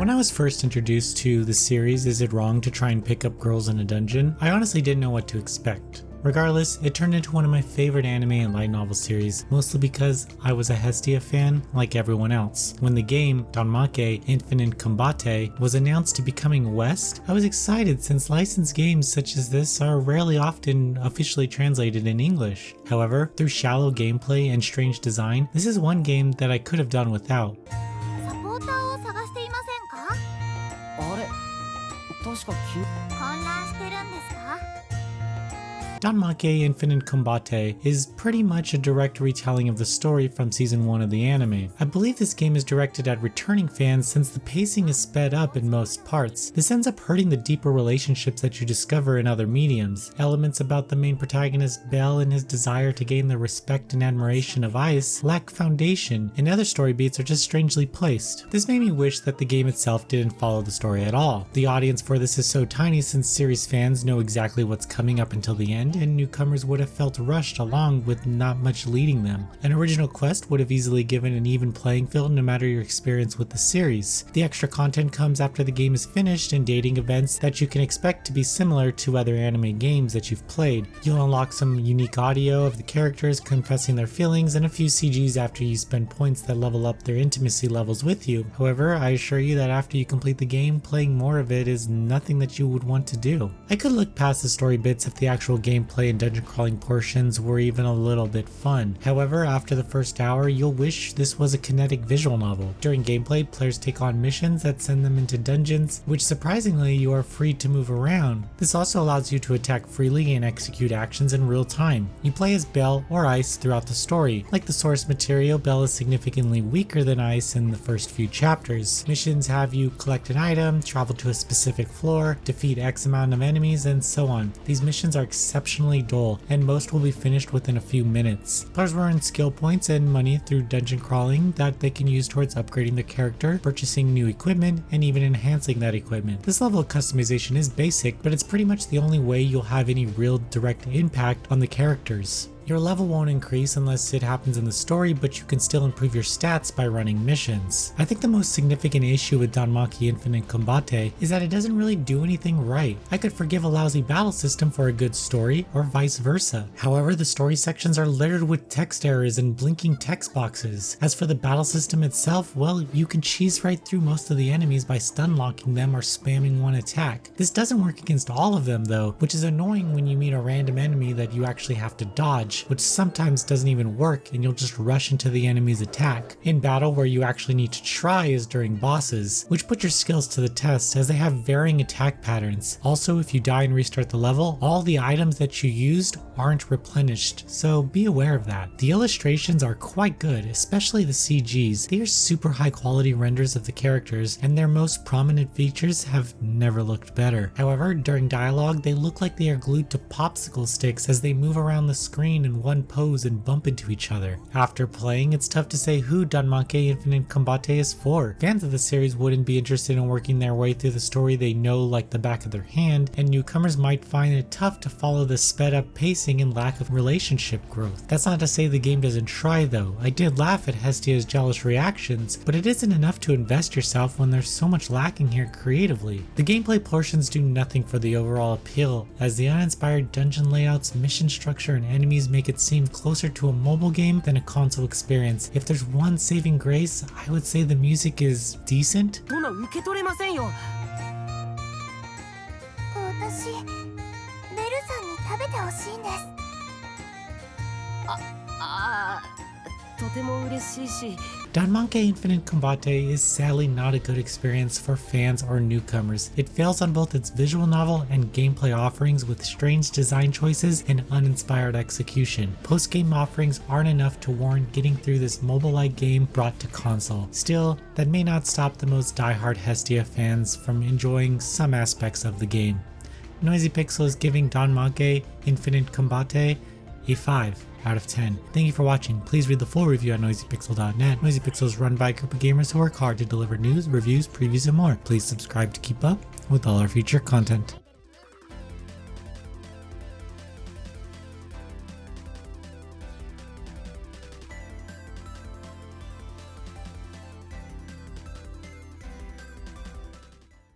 When I was first introduced to the series Is It Wrong to Try and Pick Up Girls in a Dungeon, I honestly didn't know what to expect. Regardless, it turned into one of my favorite anime and light novel series, mostly because I was a Hestia fan like everyone else. When the game, Danmachi Infinite Combate, was announced to be coming west, I was excited since licensed games such as this are rarely often officially translated in English. However, through shallow gameplay and strange design, this is one game that I could have done without. Danmachi Infinite Combate is pretty much a direct retelling of the story from season 1 of the anime. I believe this game is directed at returning fans since the pacing is sped up in most parts. This ends up hurting the deeper relationships that you discover in other mediums. Elements about the main protagonist Bell and his desire to gain the respect and admiration of Ice lack foundation, and other story beats are just strangely placed. This made me wish that the game itself didn't follow the story at all. The audience for this is so tiny since series fans know exactly what's coming up until the end, and newcomers would have felt rushed along with not much leading them. An original quest would have easily given an even playing field no matter your experience with the series. The extra content comes after the game is finished and dating events that you can expect to be similar to other anime games that you've played. You'll unlock some unique audio of the characters confessing their feelings and a few CGs after you spend points that level up their intimacy levels with you. However, I assure you that after you complete the game, playing more of it is nothing that you would want to do. I could look past the story bits if the actual gameplay and dungeon crawling portions were even a little bit fun. However, after the first hour, you'll wish this was a kinetic visual novel. During gameplay, players take on missions that send them into dungeons, which surprisingly you are free to move around. This also allows you to attack freely and execute actions in real time. You play as Bell or Ice throughout the story. Like the source material, Bell is significantly weaker than Ice in the first few chapters. Missions have you collect an item, travel to a specific floor, defeat X amount of enemies, and so on. These missions are exceptionally dull, and most will be finished within a few minutes. Players will earn skill points and money through dungeon crawling that they can use towards upgrading their character, purchasing new equipment, and even enhancing that equipment. This level of customization is basic, but it's pretty much the only way you'll have any real direct impact on the characters. Your level won't increase unless it happens in the story, but you can still improve your stats by running missions. I think the most significant issue with Danmachi Infinite Combate is that it doesn't really do anything right. I could forgive a lousy battle system for a good story, or vice versa. However, the story sections are littered with text errors and blinking text boxes. As for the battle system itself, well, you can cheese right through most of the enemies by stun locking them or spamming one attack. This doesn't work against all of them though, which is annoying when you meet a random enemy that you actually have to dodge, which sometimes doesn't even work and you'll just rush into the enemy's attack. In battle, where you actually need to try is during bosses, which put your skills to the test as they have varying attack patterns. Also, if you die and restart the level, all the items that you used aren't replenished, so be aware of that. The illustrations are quite good, especially the CGs. They are super high quality renders of the characters, and their most prominent features have never looked better. However, during dialogue, they look like they are glued to popsicle sticks as they move around the screen in one pose and bump into each other. After playing, it's tough to say who Danmachi Infinite Combate is for. Fans of the series wouldn't be interested in working their way through the story they know like the back of their hand, and newcomers might find it tough to follow the sped up pacing and lack of relationship growth. That's not to say the game doesn't try though. I did laugh at Hestia's jealous reactions, but it isn't enough to invest yourself when there's so much lacking here creatively. The gameplay portions do nothing for the overall appeal, as the uninspired dungeon layouts, mission structure, and enemies make it seem closer to a mobile game than a console experience. If there's one saving grace, I would say the music is decent. Danmachi Infinite Combate is sadly not a good experience for fans or newcomers. It fails on both its visual novel and gameplay offerings with strange design choices and uninspired execution. Post-game offerings aren't enough to warrant getting through this mobile-like game brought to console. Still, that may not stop the most diehard Hestia fans from enjoying some aspects of the game. Noisy Pixel is giving Danmachi Infinite Combate a 5 out of 10. Thank you for watching. Please read the full review at noisypixel.net. Noisy Pixel is run by a group of gamers who work hard to deliver news, reviews, previews, and more. Please subscribe to keep up with all our future content.